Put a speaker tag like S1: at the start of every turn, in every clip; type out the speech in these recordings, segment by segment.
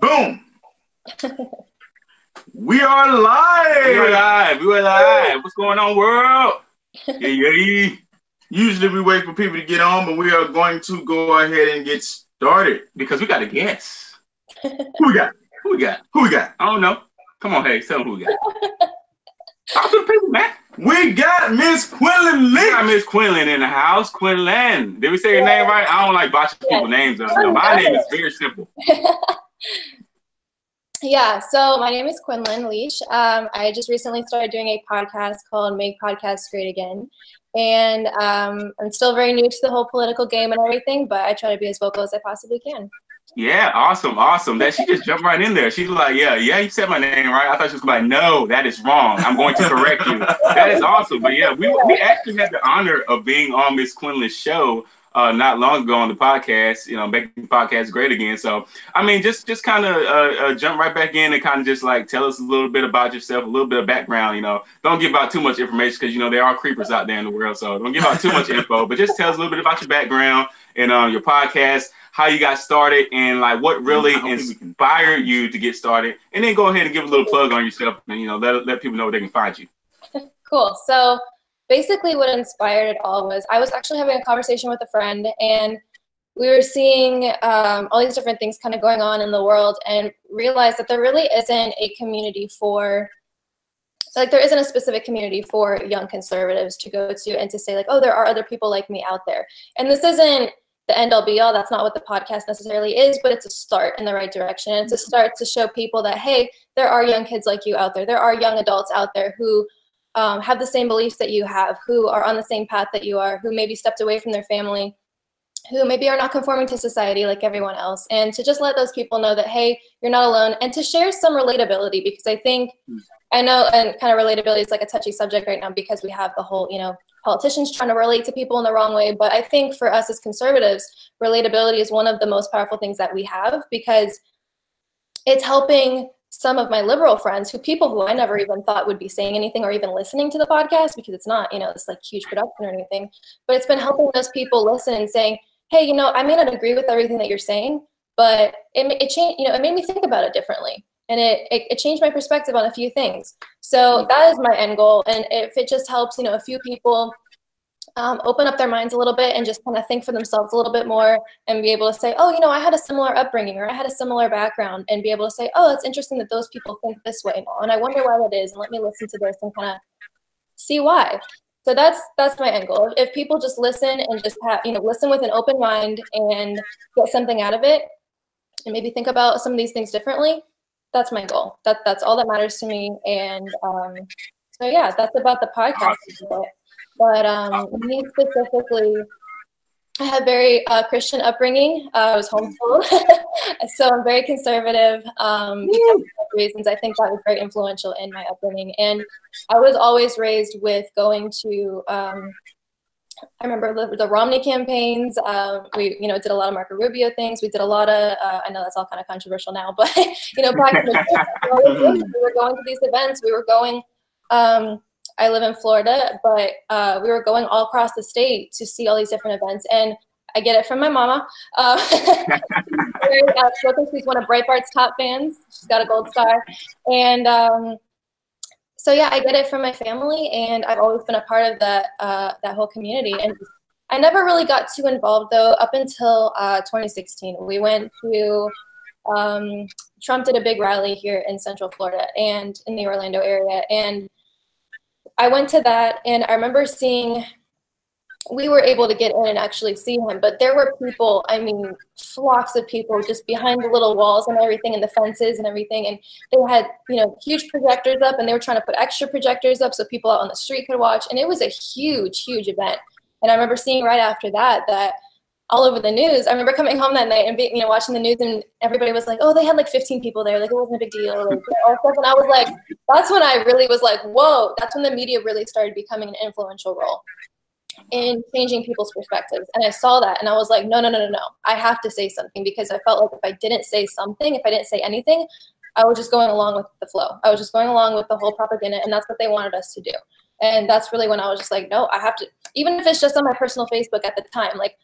S1: Boom! We are live!
S2: We are live! We are live! What's going on, world? Yeah.
S1: Usually we wait for people to get on, but we are going to go ahead and get started.
S2: Because we got a guest.
S1: Who we got?
S2: Who we got?
S1: Who we got?
S2: I don't know. Come on, hey, tell them who we got. Talk to the people, man.
S1: We got Miss Quinlan Leach.
S2: We got Miss Quinlan in the house. Quinlan. Did we say your name right? I don't like botching people's names up. No, my name is very simple.
S3: Yeah, so my name is Quinlan Leach. I just recently started doing a podcast called Make Podcasts Great Again. And I'm still very new to the whole political game and everything, but I try to be as vocal as I possibly can.
S2: Yeah, awesome. That she just jumped right in there. She's like, yeah, you said my name right. I thought she was like, no, that is wrong. I'm going to correct you. That is awesome. But yeah, we actually had the honor of being on Miss Quinlan's show not long ago on the podcast, making podcasts great again. So, I mean, just kind of jump right back in and kind of just like tell us a little bit about yourself, a little bit of background, Don't give out too much information because, there are creepers out there in the world. So don't give out too much info, but just tell us a little bit about your background and your podcast, how you got started, and like what really inspired you to get started. And then go ahead and give a little plug on yourself and, let people know where they can find you.
S3: Cool. So basically what inspired it all was I was actually having a conversation with a friend, and we were seeing all these different things kind of going on in the world, and realized that there really isn't a community for, there isn't a specific community for young conservatives to go to and to say like, oh, there are other people like me out there. And this isn't the end all be all. That's not what the podcast necessarily is, but it's a start in the right direction. It's a start to show people that, hey, there are young kids like you out there. There are young adults out there who have the same beliefs that you have, who are on the same path that you are, who maybe stepped away from their family, who maybe are not conforming to society like everyone else. And to just let those people know that, hey, you're not alone, and to share some relatability, because I know, and kind of relatability is like a touchy subject right now because we have the whole, politicians trying to relate to people in the wrong way. But I think for us as conservatives, relatability is one of the most powerful things that we have, because it's helping some of my liberal friends, people who I never even thought would be saying anything or even listening to the podcast, because it's not, this like huge production or anything, but it's been helping those people listen and saying, hey, I may not agree with everything that you're saying, but it changed, it made me think about it differently. And it changed my perspective on a few things. So that is my end goal. And if it just helps, a few people open up their minds a little bit and just kind of think for themselves a little bit more, and be able to say, oh, I had a similar upbringing, or I had a similar background, and be able to say, oh, it's interesting that those people think this way now, and I wonder why that is, and let me listen to this and kind of see why. So that's my end goal. If people just listen and just have, listen with an open mind and get something out of it, and maybe think about some of these things differently, that's my goal. That's all that matters to me. And so yeah, that's about the podcast. But me specifically, I had very Christian upbringing. I was homeschooled, so I'm very conservative because of reasons. I think that was very influential in my upbringing. And I was always raised with going to, I remember the Romney campaigns. We, did a lot of Marco Rubio things. We did a lot of, I know that's all kind of controversial now, but, back in the day, we were going to these events. We were going, I live in Florida, but we were going all across the state to see all these different events. And I get it from my mama. Very outspoken. She's one of Breitbart's top fans. She's got a gold star. And so yeah, I get it from my family, and I've always been a part of that whole community. And I never really got too involved though up until 2016. We went to Trump did a big rally here in Central Florida and in the Orlando area, and I went to that, and I remember we were able to get in and actually see him, but there were people, flocks of people just behind the little walls and everything, and the fences and everything, and they had, huge projectors up, and they were trying to put extra projectors up so people out on the street could watch, and it was a huge, huge event. And I remember seeing right after that all over the news. I remember coming home that night and watching the news, and everybody was like, oh, they had like 15 people there, like it wasn't a big deal, like all stuff. And I was like, that's when I really was like, whoa, that's when the media really started becoming an influential role in changing people's perspectives. And I saw that, and I was like, no, I have to say something, because I felt like if I didn't say something, if I didn't say anything, I was just going along with the flow. I was just going along with the whole propaganda, and that's what they wanted us to do. And that's really when I was just like, no, I have to, even if it's just on my personal Facebook at the time, like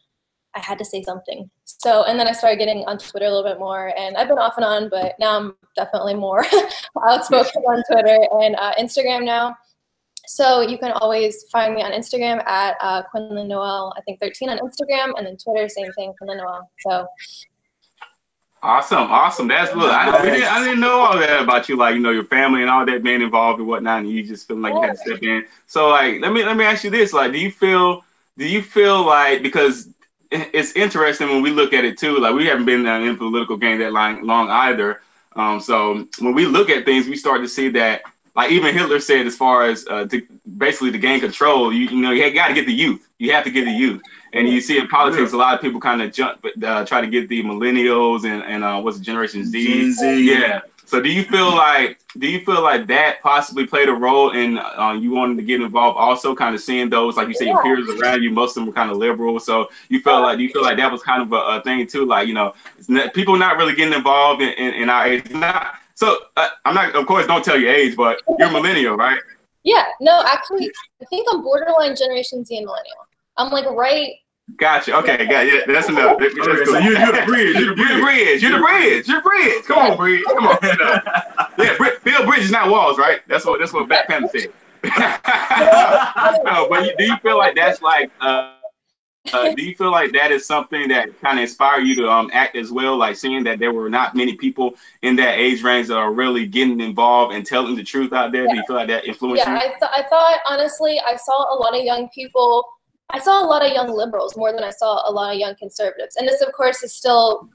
S3: I had to say something. So, and then I started getting on Twitter a little bit more, and I've been off and on, but now I'm definitely more outspoken on Twitter and Instagram now. So you can always find me on Instagram at Quinlan Noel, I think 13 on Instagram, and then Twitter, same thing, Quinlan Noel. So.
S2: Awesome. That's good. I didn't know all that about you, like, you know, your family and all that being involved and whatnot, and you just feeling like you had to step in. So, like, let me ask you this: like, do you feel like, because it's interesting when we look at it too, like we haven't been in the political game that long either. So when we look at things, we start to see that, like even Hitler said, as far as basically to gain control, you got to get the youth. You have to get the youth. And you see in politics, a lot of people kind of try to get the millennials and what's the Generation Z?
S1: Gen Z.
S2: Yeah. So do you feel like that possibly played a role in you wanting to get involved? Also, kind of seeing those, like you say, your peers around you, most of them were kind of liberal. So do you feel like that was kind of a thing too? Like, you know, people not really getting involved in our age. So I'm not, of course, don't tell your age, but you're a millennial, right?
S3: Yeah. No, actually, I think I'm borderline Generation Z and millennial. I'm like right.
S2: Gotcha. Okay. Yeah. That's enough. That's cool.
S1: So you're the bridge. You're the bridge.
S2: Come on, Bridge. Come on. Yeah. Build bridges, not walls, right? That's what Black Panther said. No, but do you feel like that's like? Do you feel like that is something that kind of inspired you to act as well? Like seeing that there were not many people in that age range that are really getting involved and telling the truth out there. Do you feel like that influenced you?
S3: I thought honestly, I saw a lot of young people. I saw a lot of young liberals more than I saw a lot of young conservatives. And this, of course, is still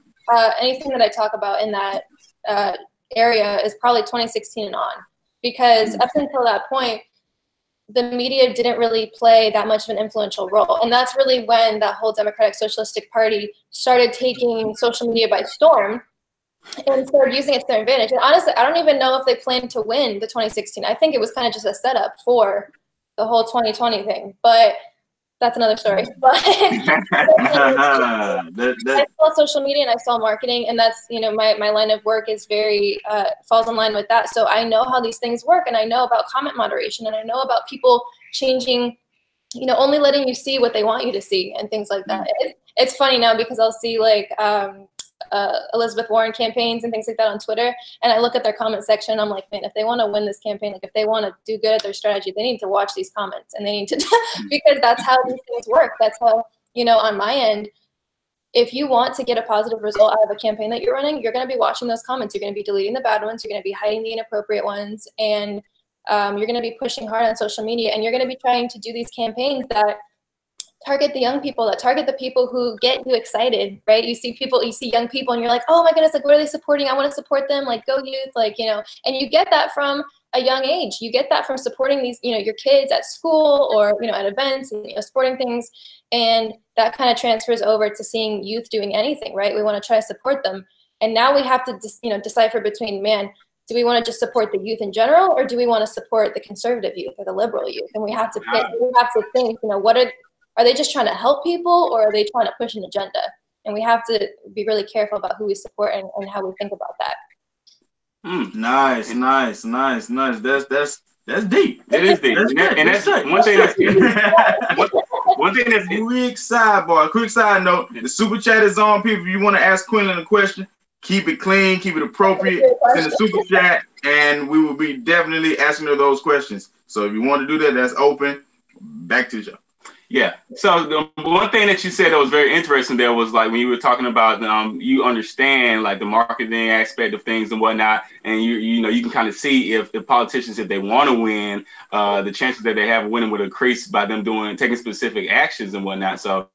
S3: anything that I talk about in that area is probably 2016 and on. Because up until that point, the media didn't really play that much of an influential role. And that's really when that whole Democratic Socialistic Party started taking social media by storm and started using it to their advantage. And honestly, I don't even know if they planned to win the 2016. I think it was kind of just a setup for the whole 2020 thing. But that's another story. But I saw social media and I saw marketing, and that's, you know, my line of work is very falls in line with that. So I know how these things work, and I know about comment moderation, and I know about people changing, you know, only letting you see what they want you to see and things like that. It's funny now because I'll see like Elizabeth Warren campaigns and things like that on Twitter, and I look at their comment section and I'm like, man, if they want to win this campaign, like if they want to do good at their strategy, they need to watch these comments, and they need to because that's how these things work. That's how, you know, on my end, if you want to get a positive result out of a campaign that you're running, you're going to be watching those comments. You're going to be deleting the bad ones. You're going to be hiding the inappropriate ones, and you're going to be pushing hard on social media, and you're going to be trying to do these campaigns that target the young people, that target the people who get you excited, right? You see young people and you're like, oh my goodness, like what are they supporting? I want to support them, like go youth, like, you know, and you get that from a young age. You get that from supporting these, you know, your kids at school or, you know, at events and, you know, sporting things. And that kind of transfers over to seeing youth doing anything, right? We want to try to support them. And now we have to, decipher between, man, do we want to just support the youth in general, or do we want to support the conservative youth or the liberal youth? And we have to pick, we have to think, you know, are they just trying to help people, or are they trying to push an agenda? And we have to be really careful about who we support and how we think about that.
S1: Nice. That's deep.
S2: It is deep. And that's one thing that's
S1: quick sidebar, quick side note. The super chat is on, people. If you want to ask Quinlan a question, keep it clean, keep it appropriate. Send the super chat, and we will be definitely asking her those questions. So if you want to do that, that's open. Back to the show.
S2: Yeah. So the one thing that you said that was very interesting there was like when you were talking about you understand like the marketing aspect of things and whatnot, and you know you can kind of see if the politicians, if they want to win, the chances that they have of winning would increase by them taking specific actions and whatnot. So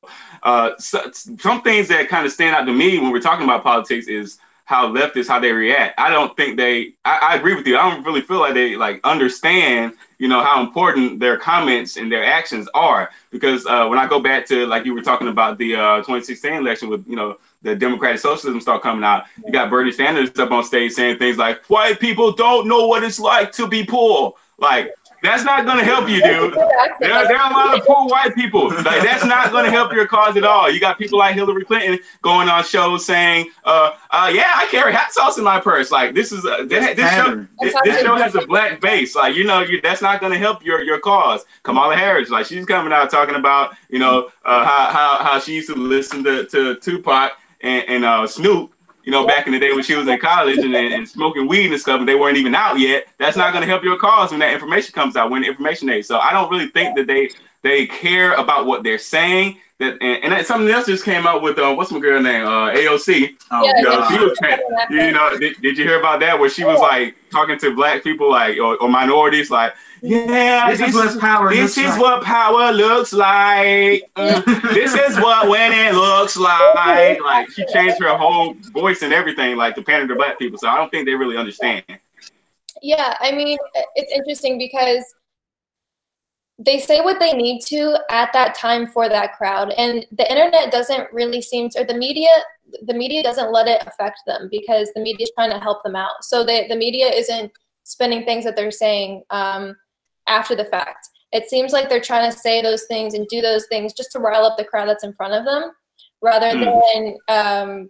S2: some things that kind of stand out to me when we're talking about politics is how leftists, how they react. I don't think I agree with you. I don't really feel like they like understand, you know, how important their comments and their actions are. Because when I go back to, like you were talking about the 2016 election with, you know, the Democratic Socialism start coming out, you got Bernie Sanders up on stage saying things like, white people don't know what it's like to be poor. Like, That's not going to help you, dude. There are a lot of poor white people. Like, that's not going to help your cause at all. You got people like Hillary Clinton going on shows saying, yeah, I carry hot sauce in my purse. Like, this show has a black base. Like, that's not going to help your cause. Kamala Harris, like, she's coming out talking about, how she used to listen to Tupac and Snoop, back in the day when she was in college and smoking weed and stuff, and they weren't even out yet. That's not going to help your cause when that information comes out, when the information age. So I don't really think that they care about what they're saying. And something else just came out with what's my girl name? AOC. Did you hear about that? Where she was like talking to black people, like or minorities, like, yeah, this is what power looks like. This is what winning looks like. Like, she changed her whole voice and everything, like, to pander to black people. So I don't think they really understand.
S3: Yeah, I mean, it's interesting because they say what they need to at that time for that crowd, and the internet doesn't really seem to, or the media doesn't let it affect them, because the media is trying to help them out. So the media isn't spinning things that they're saying after the fact. It seems like they're trying to say those things and do those things just to rile up the crowd that's in front of them, rather than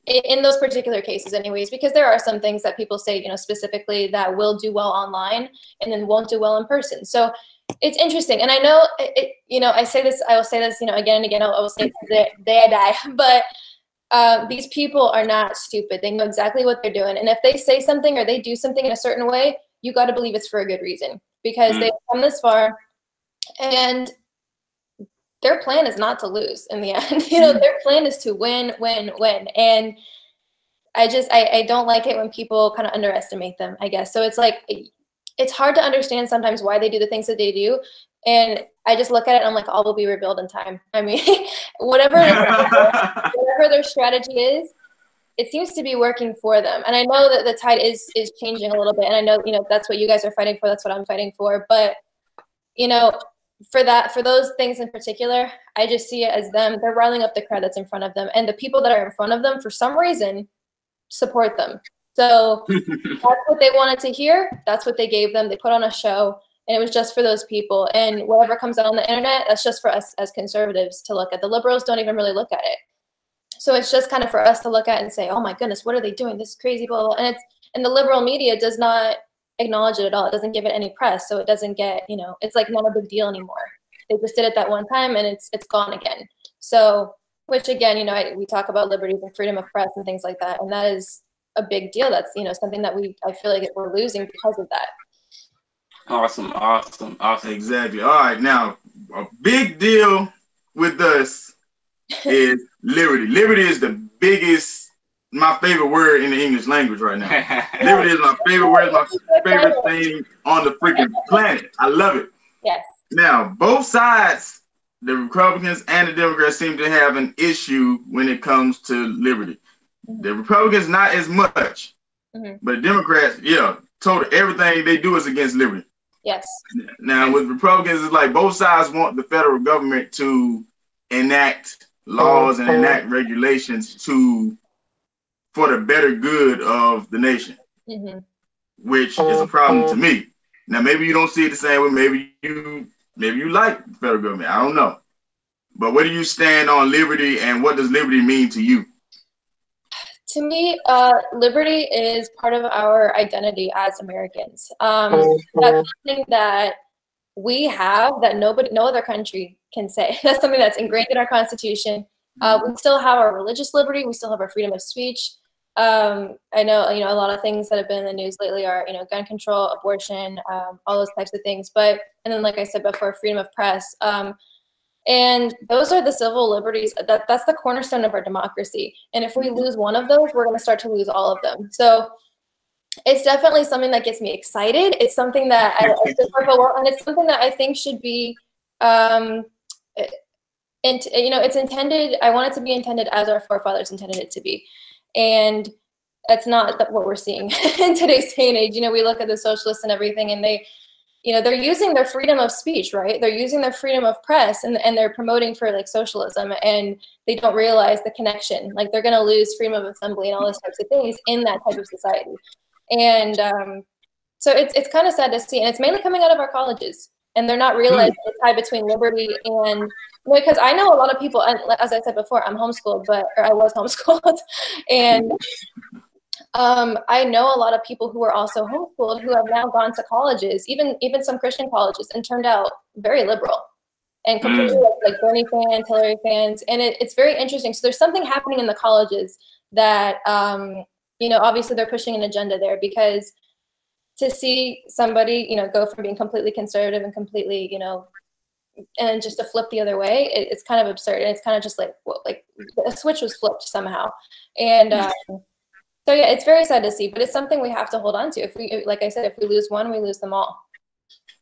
S3: in those particular cases anyways, because there are some things that people say, specifically that will do well online and then won't do well in person. So it's interesting. And I know I will say this, again and again, I will say it the day I die, but these people are not stupid. They know exactly what they're doing. And if they say something or they do something in a certain way, you got to believe it's for a good reason, because they've come this far, and their plan is not to lose in the end. Their plan is to win. And I don't like it when people kind of underestimate them, I guess. So it's like, it's hard to understand sometimes why they do the things that they do. And I just look at it and I'm like, all will be rebuilt in time. I mean, whatever their strategy is, it seems to be working for them. And I know that the tide is changing a little bit. And I know, that's what you guys are fighting for. That's what I'm fighting for. But, for those things in particular, I just see it as them. They're riling up the crowd that's in front of them. And the people that are in front of them, for some reason, support them. So that's what they wanted to hear. That's what they gave them. They put on a show, and it was just for those people. And whatever comes out on the internet, that's just for us as conservatives to look at. The liberals don't even really look at it. So it's just kind of for us to look at and say, oh my goodness, what are they doing? This is crazy, blah, blah. And the liberal media does not acknowledge it at all. It doesn't give it any press. So it doesn't get, it's like not a big deal anymore. They just did it that one time and it's gone again. So, which again, we talk about liberties and freedom of press and things like that. And that is a big deal. That's, something that I feel like we're losing because of that.
S2: Awesome.
S1: Exactly. All right. Now, a big deal with us is liberty. Liberty is the biggest, my favorite word in the English language right now. Liberty is my favorite word, my favorite thing on the freaking planet. I love it.
S3: Yes.
S1: Now, both sides, the Republicans and the Democrats, seem to have an issue when it comes to liberty. The Republicans not as much, but the Democrats, total everything they do is against liberty.
S3: Yes.
S1: Now, with Republicans, it's like both sides want the federal government to enact laws and enact regulations for the better good of the nation, which is a problem to me. Now, maybe you don't see it the same way. Maybe you like the federal government. I don't know. But where do you stand on liberty, and what does liberty mean to you?
S3: To me, liberty is part of our identity as Americans. That's something that we have that no other country can say. That's something that's ingrained in our Constitution. We still have our religious liberty. We still have our freedom of speech. I know, a lot of things that have been in the news lately are, gun control, abortion, all those types of things. And then, like I said before, freedom of press. And those are the civil liberties. That's the cornerstone of our democracy. And if we lose one of those, we're going to start to lose all of them. So it's definitely something that gets me excited. It's something that and it's something that I think should be, it's intended. I want it to be intended as our forefathers intended it to be, and that's not what we're seeing in today's day and age. We look at the socialists and everything, and they're using their freedom of speech, right? They're using their freedom of press, and they're promoting for like socialism, and they don't realize the connection. Like, they're going to lose freedom of assembly and all those types of things in that type of society. And So it's kind of sad to see, and it's mainly coming out of our colleges, and they're not realizing the tie between liberty and, because I know a lot of people, and as I said before, I'm homeschooled, or I was homeschooled, and I know a lot of people who are also homeschooled who have now gone to colleges, even some Christian colleges, and turned out very liberal and completely like Bernie fans, Hillary fans, and it's very interesting. So there's something happening in the colleges that obviously they're pushing an agenda there, because to see somebody go from being completely conservative and completely and just to flip the other way, it's kind of absurd, and it's kind of just like a switch was flipped somehow, and so yeah, it's very sad to see, but it's something we have to hold on to. If we, like I said, if we lose one, we lose them all.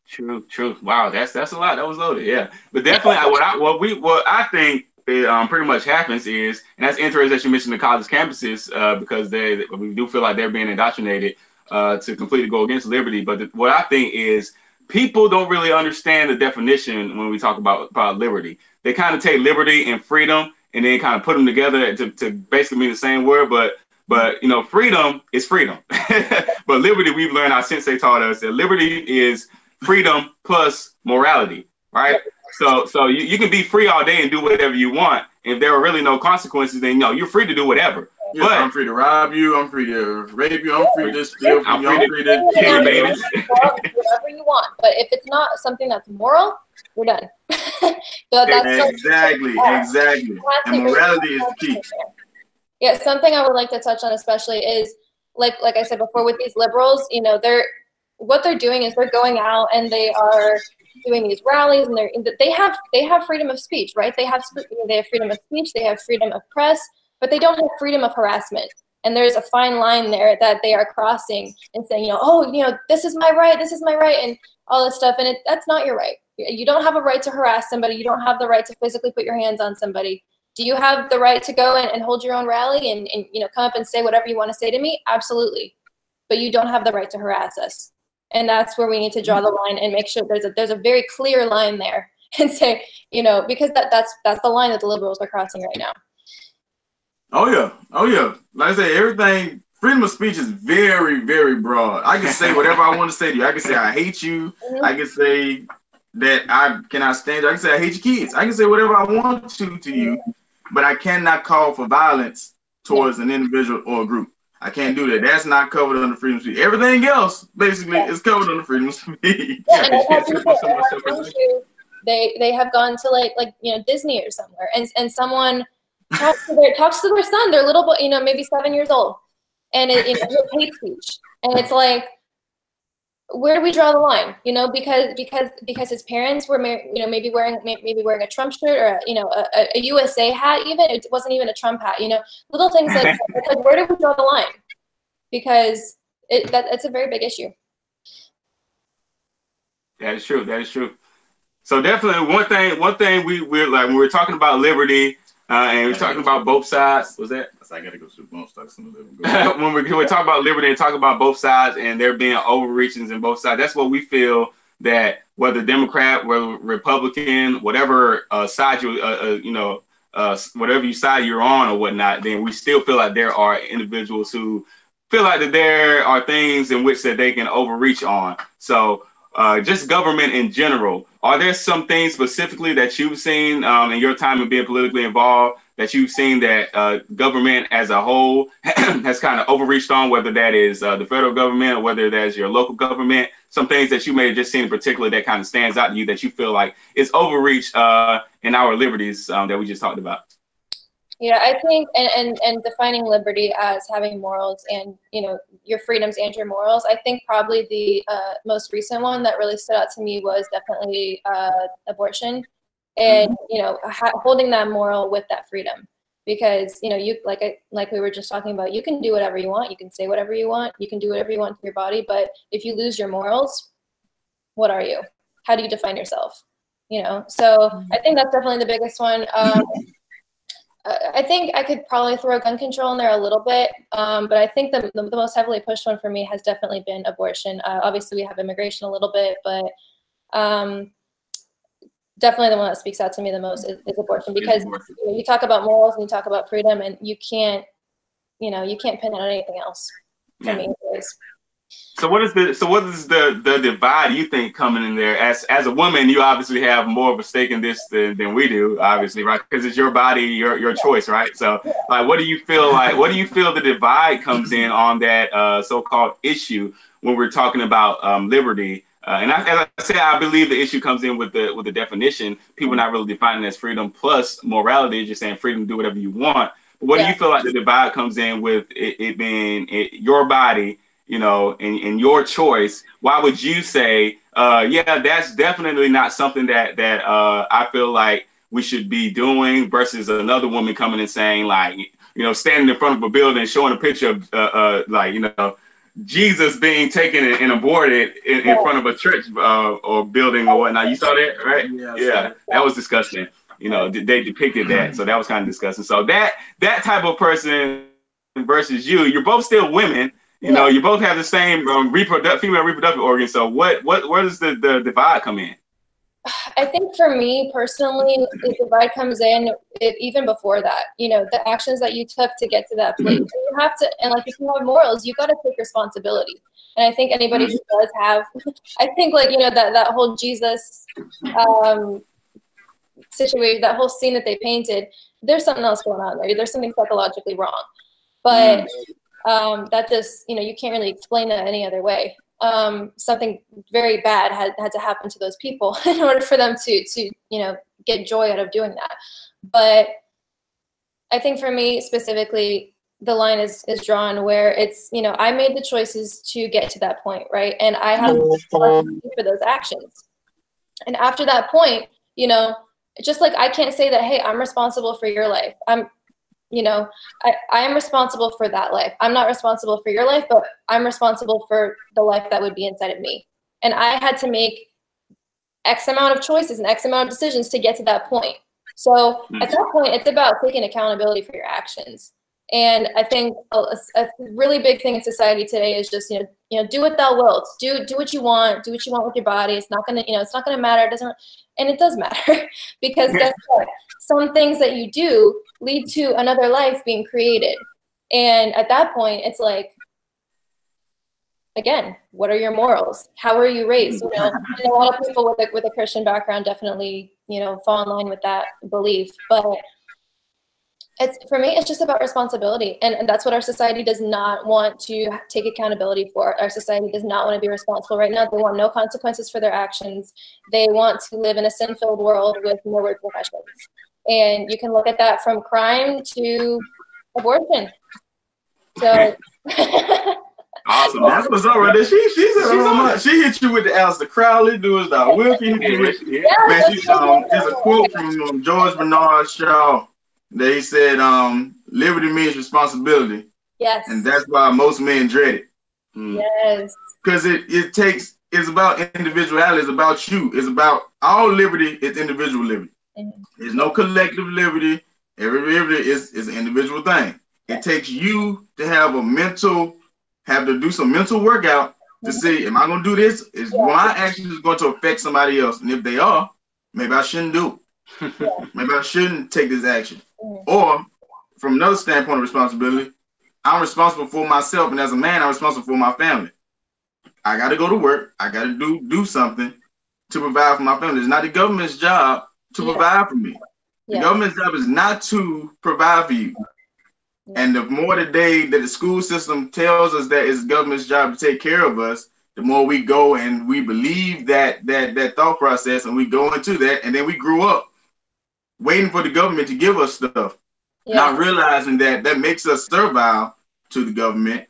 S2: True. Wow, that's a lot. That was loaded. Yeah, but definitely, what I think pretty much happens is, and that's interesting that you mentioned the college campuses because we do feel like they're being indoctrinated to completely go against liberty. But what I think is, people don't really understand the definition when we talk about liberty. They kind of take liberty and freedom and then kind of put them together to basically mean the same word, but freedom is freedom. But liberty, we've learned, our sensei taught us that liberty is freedom plus morality, right? So you can be free all day and do whatever you want. If there are really no consequences, then you're free to do whatever.
S1: Yeah,
S2: but
S1: I'm free to rob you. I'm free to rape you. I'm free to steal from you. I'm free to
S2: kill your babies.
S3: Whatever you want. But if it's not something that's moral, we're done. But that's
S1: exactly. And morality is the key.
S3: Yeah, something I would like to touch on especially is, like I said before, with these liberals, what they're doing is they're going out and they are doing these rallies, and they have freedom of speech, right? They have freedom of speech, they have freedom of press, but they don't have freedom of harassment. And there's a fine line there that they are crossing and saying, this is my right, and all this stuff, and that's not your right. You don't have a right to harass somebody. You don't have the right to physically put your hands on somebody. Do you have the right to go and hold your own rally and come up and say whatever you want to say to me? Absolutely. But you don't have the right to harass us. And that's where we need to draw the line and make sure there's a very clear line there, and say, because that's the line that the liberals are crossing right now.
S1: Oh yeah. Like I say, everything, freedom of speech is very, very broad. I can say whatever I want to say to you. I can say I hate you. Mm-hmm. I can say that I cannot stand you. I can say I hate your kids. I can say whatever I want to you, but I cannot call for violence towards an individual or a group. I can't do that. That's not covered under freedom of speech. Everything else, basically, is covered under freedom of speech.
S3: Yeah, they have gone to Disney or somewhere, and someone talks to their son, their little boy, maybe 7 years old, and it's hate speech, and it's like, where do we draw the line? Because his parents were maybe wearing a Trump shirt, or a USA hat. Even it wasn't even a Trump hat. Little things like that. It's like, where do we draw the line? Because it's a very big issue.
S2: That is true. So definitely one thing we're like, when we're talking about liberty and we're talking about both sides. Was that? I gotta go through both sides. When we talk about liberty and talk about both sides and there being overreachings in both sides, that's what we feel, that whether Democrat, whether Republican, whatever side whatever side you're on or whatnot, then we still feel like there are individuals who feel like that there are things in which that they can overreach on. So just government in general, are there some things specifically that you've seen in your time of being politically involved that you've seen that government as a whole has kind of overreached on, whether that is the federal government or whether that's your local government? Some things that you may have just seen in particular that kind of stands out to you that you feel like is overreach in our liberties that we just talked about?
S3: Yeah, I think, and defining liberty as having morals and, your freedoms and your morals, I think probably the most recent one that really stood out to me was definitely abortion, and, holding that moral with that freedom, because, you, like we were just talking about, you can do whatever you want, you can say whatever you want, you can do whatever you want to your body, but if you lose your morals, what are you? How do you define yourself? So I think that's definitely the biggest one. I think I could probably throw gun control in there a little bit, but I think the most heavily pushed one for me has definitely been abortion. Obviously, we have immigration a little bit, but definitely the one that speaks out to me the most is abortion, because you talk about morals and you talk about freedom, and you can't pin it on anything else. For me, anyways.
S2: So what is the divide you think coming in there? As a woman, you obviously have more of a stake in this than we do, obviously, right? Because it's your body, your choice, right? So like, what do you feel the divide comes in on that so-called issue when we're talking about liberty? And as I said, I believe the issue comes in with the definition. People not really defining it as freedom plus morality, just saying freedom to do whatever you want. But what do you feel like the divide comes in with it being your body, you know, and your choice? Why would you say, yeah, that's definitely not something that I feel like we should be doing, versus another woman coming and saying, like, you know, standing in front of a building, showing a picture of like, you know, Jesus being taken and aborted in front of a church or building or whatnot. You saw that, right? Yeah, that was disgusting. You know, they depicted that, so that was kind of disgusting. So that type of person versus you're both still women. You know, you both have the same female reproductive organs. So where does the divide come in?
S3: I think for me personally, the divide comes in even before that. You know, the actions that you took to get to that place. You have to, and like if you have morals, you got to take responsibility. And I think anybody who does have, I think like, you know, that whole Jesus situation, that whole scene that they painted, there's something else going on there. There's something psychologically wrong. But that just, you know, you can't really explain that any other way. Something very bad had to happen to those people in order for them to you know, get joy out of doing that. But I think for me specifically, the line is drawn where it's, you know, I made the choices to get to that point, right? And I have responsibility for those actions. And after that point, you know, just like I can't say that, hey, I'm responsible for your life. You know, I am responsible for that life. I'm not responsible for your life, but I'm responsible for the life that would be inside of me. And I had to make X amount of choices and X amount of decisions to get to that point. So at that point, it's about taking accountability for your actions. And I think a really big thing in society today is just, you know, do what thou wilt. Do what you want. Do what you want with your body. It's not gonna, you know, it's not gonna matter. It doesn't, and it does matter because guess what? Some things that you do lead to another life being created. And at that point, it's like, again, what are your morals? How are you raised? You know, and a lot of people with a Christian background definitely, you know, fall in line with that belief. But for me, it's just about responsibility. And that's what our society does not want to take accountability for. Our society does not want to be responsible right now. They want no consequences for their actions. They want to live in a sin-filled world with no repercussions. And you can look at that from crime to abortion. So
S1: awesome. That's what's up right there. She hit you with the Aleister Crowley, do is the Wilkie hit you with man, there's a quote from George Bernard Shaw that he said, liberty means responsibility.
S3: Yes.
S1: And that's why most men dread it.
S3: Yes.
S1: Because it's about individuality, it's about you. It's about all liberty is individual liberty. There's no collective liberty. Every liberty is an individual thing. It takes you to have to do some mental workout to see, am I going to do this? Is my actions going to affect somebody else? And if they are, maybe I shouldn't do it. Maybe I shouldn't take this action. Or from another standpoint of responsibility, I'm responsible for myself. And as a man, I'm responsible for my family. I got to go to work. I got to do something to provide for my family. It's not the government's job to provide for me. The government's job is not to provide for you. And the more today that the school system tells us that it's the government's job to take care of us, the more we go and we believe that thought process, and we go into that, and then we grew up waiting for the government to give us stuff, not realizing that makes us servile to the government,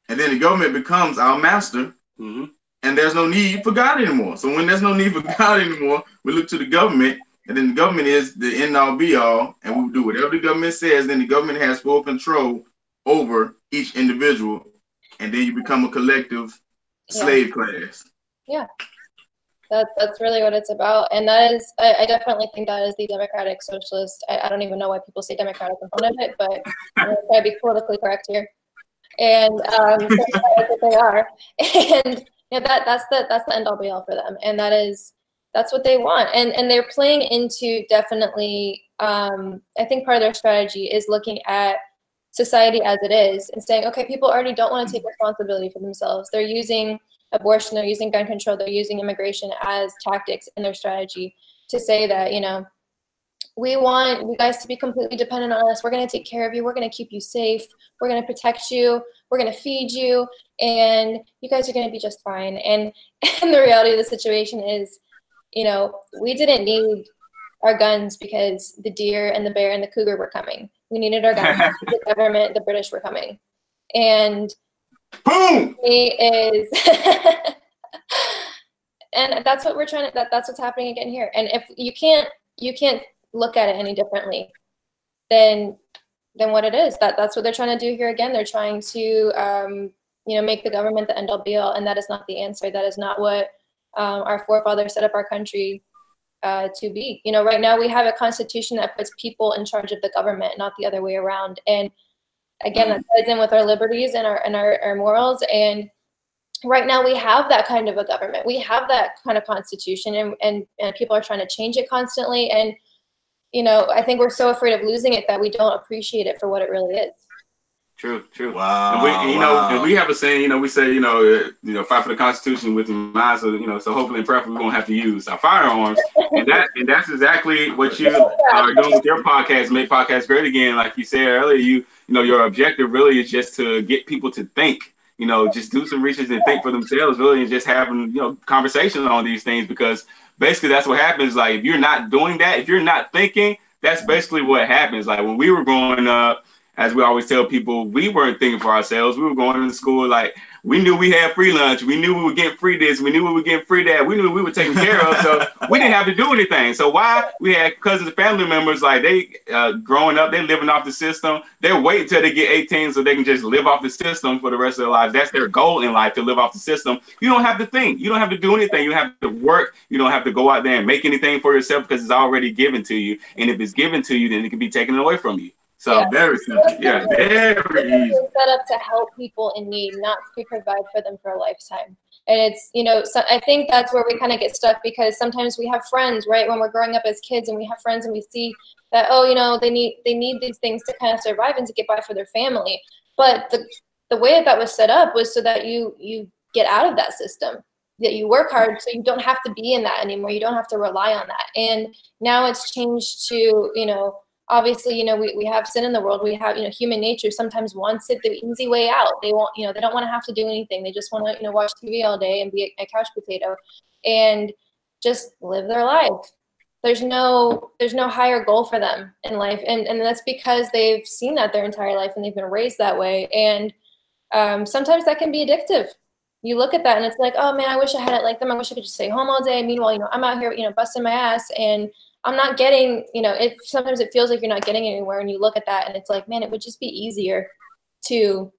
S1: and then the government becomes our master, and there's no need for God anymore. So when there's no need for God anymore, we look to the government. And then the government is the end all be all, and we do whatever the government says. Then the government has full control over each individual, and then you become a collective slave class. Yeah,
S3: that's really what it's about, and that is, I definitely think that is the democratic socialist. I don't even know why people say democratic in front of it, but I'm gonna try to be politically correct here, and that's what they are, and that's the end all be all for them, and that's what they want. And they're playing into definitely, I think part of their strategy is looking at society as it is and saying, okay, people already don't want to take responsibility for themselves. They're using abortion, they're using gun control, they're using immigration as tactics in their strategy to say that, you know, we want you guys to be completely dependent on us. We're going to take care of you. We're going to keep you safe. We're going to protect you. We're going to feed you. And you guys are going to be just fine. And the reality of the situation is, you know, we didn't need our guns because the deer and the bear and the cougar were coming. We needed our guns because the government, the British were coming. And
S1: boom!
S3: Is and that's what we're trying to, that's what's happening again here. And if you can't look at it any differently than what it is. That's what they're trying to do here again. They're trying to you know, make the government the end all be all, and that is not the answer. That is not what our forefathers set up our country to be. You know, right now we have a constitution that puts people in charge of the government, not the other way around. And again, that ties in with our liberties and our morals. And right now we have that kind of a government. We have that kind of constitution, and people are trying to change it constantly. And you know, I think we're so afraid of losing it that we don't appreciate it for what it really is.
S2: True.
S1: Wow.
S2: And we, you know, and we have a saying, you know, we say, you know, fight for the Constitution with your mind. So, you know, so hopefully and prayerfully we won't have to use our firearms. and that's exactly what you are doing with your podcast, Make Podcasts Great Again. Like you said earlier, you know, your objective really is just to get people to think. You know, just do some research and think for themselves, really, and just having, you know, conversations on these things, because basically that's what happens. Like, if you're not doing that, if you're not thinking, that's basically what happens. Like when we were growing up, as we always tell people, we weren't thinking for ourselves. We were going to school like we knew we had free lunch. We knew we were getting free this. We knew we were getting free that. We knew we were taken care of. So we didn't have to do anything. So why? We had cousins and family members, like they growing up, they living off the system. They're waiting till they get 18 so they can just live off the system for the rest of their lives. That's their goal in life, to live off the system. You don't have to think. You don't have to do anything. You don't have to work. You don't have to go out there and make anything for yourself, because it's already given to you. And if it's given to you, then it can be taken away from you. So very simple. Yeah, very easy.
S3: It's set up to help people in need, not to provide for them for a lifetime. And it's, you know, so I think that's where we kind of get stuck, because sometimes we have friends, right, when we're growing up as kids, and we have friends and we see that, oh, you know, they need these things to kind of survive and to get by for their family. But the way that was set up was so that you get out of that system, that you work hard so you don't have to be in that anymore. You don't have to rely on that. And now it's changed to, you know, obviously, you know, we have sin in the world. We have, you know, human nature sometimes wants it the easy way out. They want, you know, they don't want to have to do anything. They just want to, you know, watch TV all day and be a couch potato and just live their life. There's no higher goal for them in life. And that's because they've seen that their entire life and they've been raised that way. And sometimes that can be addictive. You look at that and it's like, oh man, I wish I had it like them. I wish I could just stay home all day. Meanwhile, you know, I'm out here, you know, busting my ass, and I'm not getting, you know, sometimes it feels like you're not getting anywhere, and you look at that and it's like, man, it would just be easier to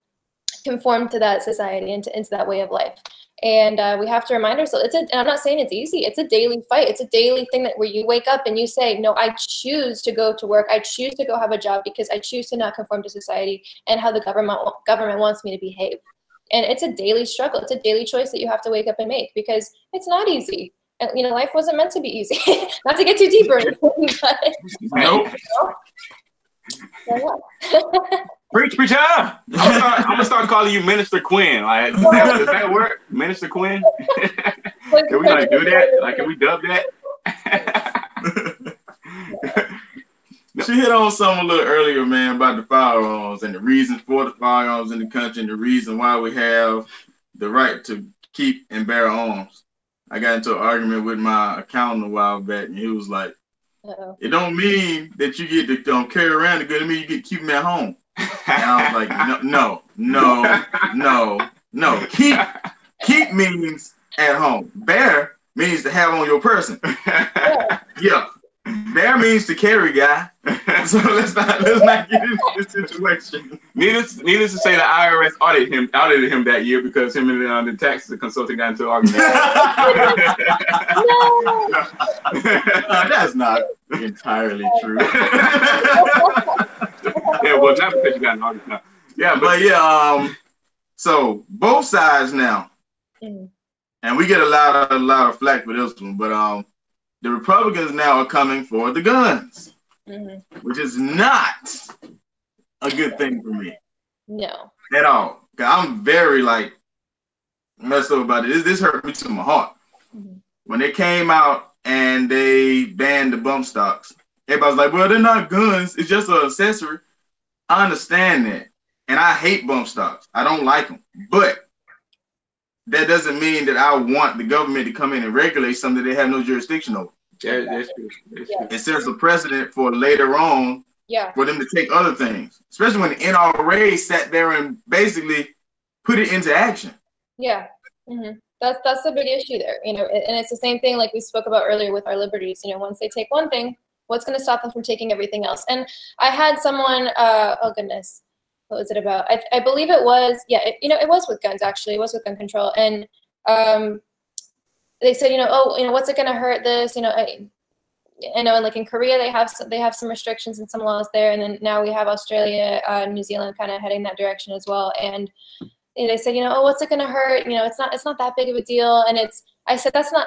S3: conform to that society and into that way of life. And we have to remind ourselves, and I'm not saying it's easy, it's a daily fight. It's a daily thing where you wake up and you say, no, I choose to go to work. I choose to go have a job because I choose to not conform to society and how the government wants me to behave. And it's a daily struggle. It's a daily choice that you have to wake up and make, because it's not easy. And, you know, life wasn't meant to be easy. Not to get too deeper, but
S2: nope. Preach. I'm gonna start calling you Minister Quinn. Like, does that work, Minister Quinn? Can we like do that? Like, can we dub that?
S1: She hit on something a little earlier, man, about the firearms and the reasons for the firearms in the country and the reason why we have the right to keep and bear arms. I got into an argument with my accountant a while back, and he was like, it don't mean that you get to carry around the gun. It mean you get to keep them at home. And I was like, no. Keep means at home. Bear means to have on your person. Yeah. Bear means to carry, guy. So let's not get into this situation.
S2: Needless to say, the IRS audited him that year because him and the tax consultant got into an argument.
S1: That's not entirely true.
S2: Yeah, well, not because you got an argument. Yeah,
S1: but yeah, so both sides now, and we get a lot of flack for this one, but the Republicans now are coming for the guns, which is not a good thing for me.
S3: No.
S1: At all. I'm very like messed up about it. This hurt me to my heart. Mm-hmm. When they came out and they banned the bump stocks, everybody's like, well, they're not guns. It's just an accessory. I understand that. And I hate bump stocks. I don't like them. But that doesn't mean that I want the government to come in and regulate something they have no jurisdiction over.
S2: That's true.
S1: It sets a precedent for later on for them to take other things, especially when the NRA sat there and basically put it into action.
S3: Yeah. Mm-hmm. That's the big issue there, you know, and it's the same thing like we spoke about earlier with our liberties. You know, once they take one thing, what's going to stop them from taking everything else? And I had someone, oh goodness, what was it about? I believe it was, it was with guns actually. It was with gun control, and they said, what's it going to hurt this? And like in Korea, they have some restrictions and some laws there, and then now we have Australia, New Zealand, kind of heading that direction as well, and they said, what's it going to hurt? It's not that big of a deal. And I said, that's not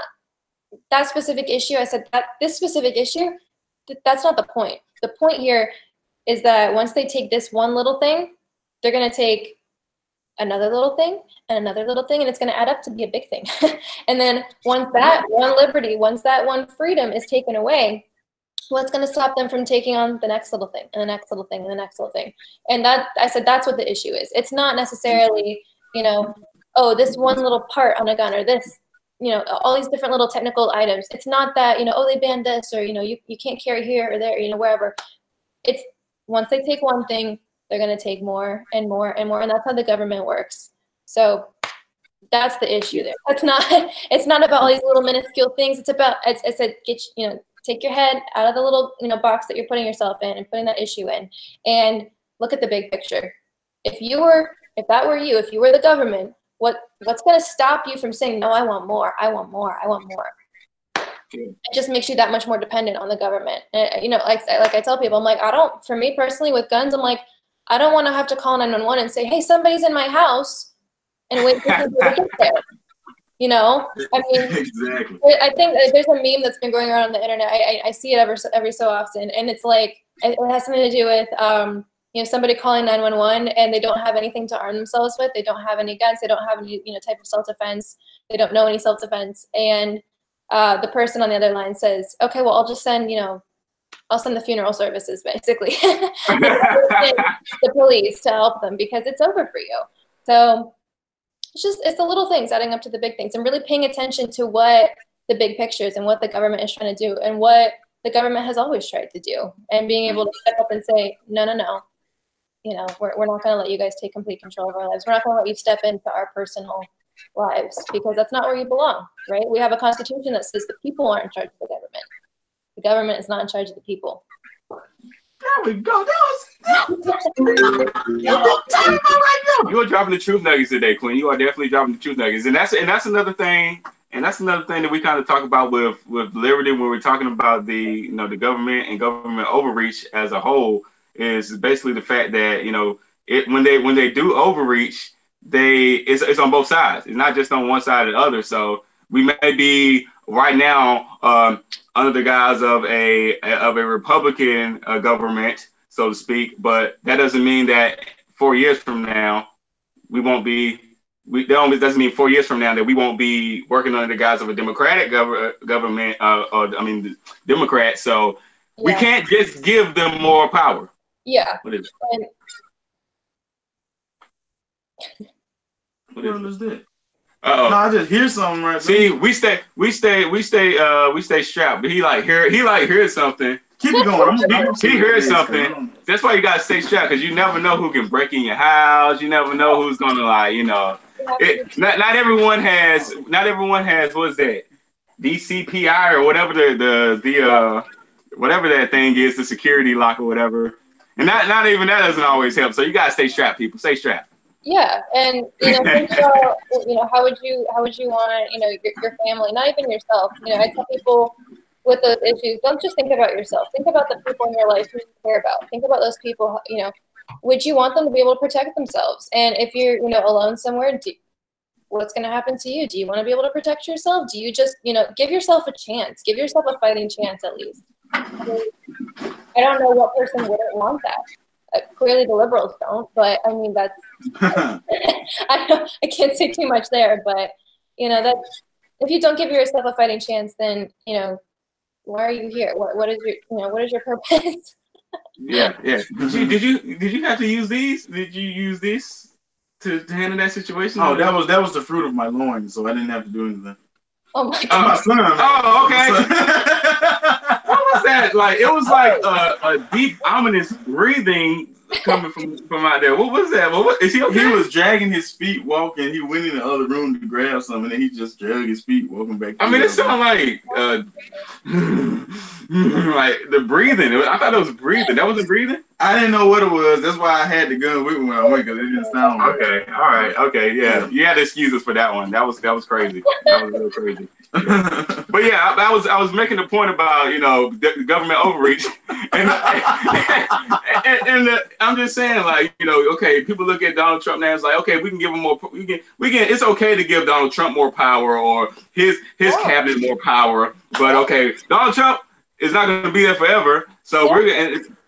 S3: that specific issue. I said that this specific issue, that's not the point. The point here is that once they take this one little thing, they're going to take another little thing and another little thing, and it's going to add up to be a big thing. And then once that one liberty, once that one freedom is taken away, what's going to stop them from taking on the next little thing and the next little thing and the next little thing? And that, I said, that's what the issue is. It's not necessarily, this one little part on a gun or this, all these different little technical items. It's not that, they banned this or, you can't carry here or there, wherever. It's once they take one thing, they're going to take more and more and more. And that's how the government works. So that's the issue there. It's not about all these little minuscule things. It's about, I said, take your head out of the little, box that you're putting yourself in and putting that issue in, and look at the big picture. If that were you, if you were the government, what's going to stop you from saying, no, I want more, I want more, I want more? It just makes you that much more dependent on the government. And, like I tell people, I'm like, for me personally with guns, I'm like, I don't want to have to call 911 and say, hey, somebody's in my house, and wait for people to get there. I mean,
S1: exactly.
S3: I think there's a meme that's been going around on the internet. I see it every so often, and it's like it has something to do with somebody calling 911 and they don't have anything to arm themselves with. They don't have any guns. They don't have any type of self-defense. They don't know any self-defense, and the person on the other line says, "Okay, well, I'll just send I'll send the funeral services, basically, the police to help them because it's over for you." So it's the little things adding up to the big things, and really paying attention to what the big picture is and what the government is trying to do and what the government has always tried to do, and being able to step up and say, no, we're not going to let you guys take complete control of our lives. We're not going to let you step into our personal lives because that's not where you belong, right? We have a constitution that says the people aren't in charge of the government. The government is not in charge of the people.
S1: There we go.
S2: You are dropping the truth nuggets today, Quinn. You are definitely dropping the truth nuggets, and that's another thing. And that's another thing that we kind of talk about with liberty when we're talking about the the government and government overreach as a whole, is basically the fact that when they do overreach, it's on both sides. It's not just on one side or the other. So we may be right now under the guise of a Republican government, so to speak, but that doesn't mean that 4 years from now we won't be. That doesn't mean 4 years from now that we won't be working under the guise of a Democratic government, Democrats. So we can't just give them more power.
S3: Yeah.
S1: What is that?
S2: Uh-oh.
S1: No, I just hear something right now.
S2: See, we stay strapped. But he hears something.
S1: Keep it going.
S2: He hears something. That's why you gotta stay strapped, because you never know who can break in your house. You never know who's gonna not everyone has what is that? DCPI or whatever the whatever that thing is, the security lock or whatever. And not even that doesn't always help. So you gotta stay strapped, people. Stay strapped.
S3: Yeah, and think about how would you want your family, not even yourself. I tell people with those issues, don't just think about yourself. Think about the people in your life who you care about. Think about those people. Would you want them to be able to protect themselves? And if you're alone somewhere, what's going to happen to you? Do you want to be able to protect yourself? Do you just give yourself a chance? Give yourself a fighting chance at least. I don't know what person wouldn't want that. Clearly the liberals don't, but I mean, that's, I can't say too much there, but you know, that if you don't give yourself a fighting chance, then, you know, why are you here? What is your, you know, what is your purpose?
S2: Yeah. Did you have to use these? Did you use this to handle that situation?
S1: Oh, that was the fruit of my loins, so I didn't have to do anything.
S3: Oh my God.
S1: My son.
S2: Oh, okay. What was that? Like, it was like a deep, ominous breathing coming from out there. What was that? What is he okay?
S1: He was dragging his feet walking. He went in the other room to grab something, and he just dragged his feet walking back.
S2: I mean, it sounded like like the breathing. I thought it was breathing. That wasn't breathing?
S1: I didn't know what it was. That's why I had the gun with me when I went, because it didn't sound right.
S2: Okay, all right, okay, yeah. You had to excuse us for that one. That was crazy. That was real crazy. Yeah. But yeah, I was making the point about, you know, the government overreach, and I'm just saying, like, you know, okay, people look at Donald Trump now. It's like, okay, we can give him more. We can. It's okay to give Donald Trump more power, or his cabinet more power. But okay, Donald Trump is not going to be there forever. So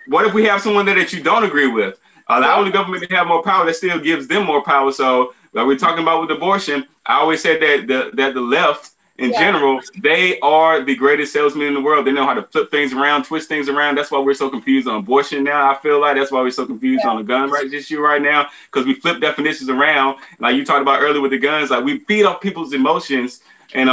S2: what if we have someone there that you don't agree with? Allow the government to have more power. That still gives them more power. So like we're talking about with abortion, I always said that the left in general, they are the greatest salesmen in the world. They know how to flip things around, twist things around. That's why we're so confused on abortion now. I feel like that's why we're so confused on the gun rights issue right now, because we flip definitions around. Like you talked about earlier with the guns, like we feed off people's emotions, and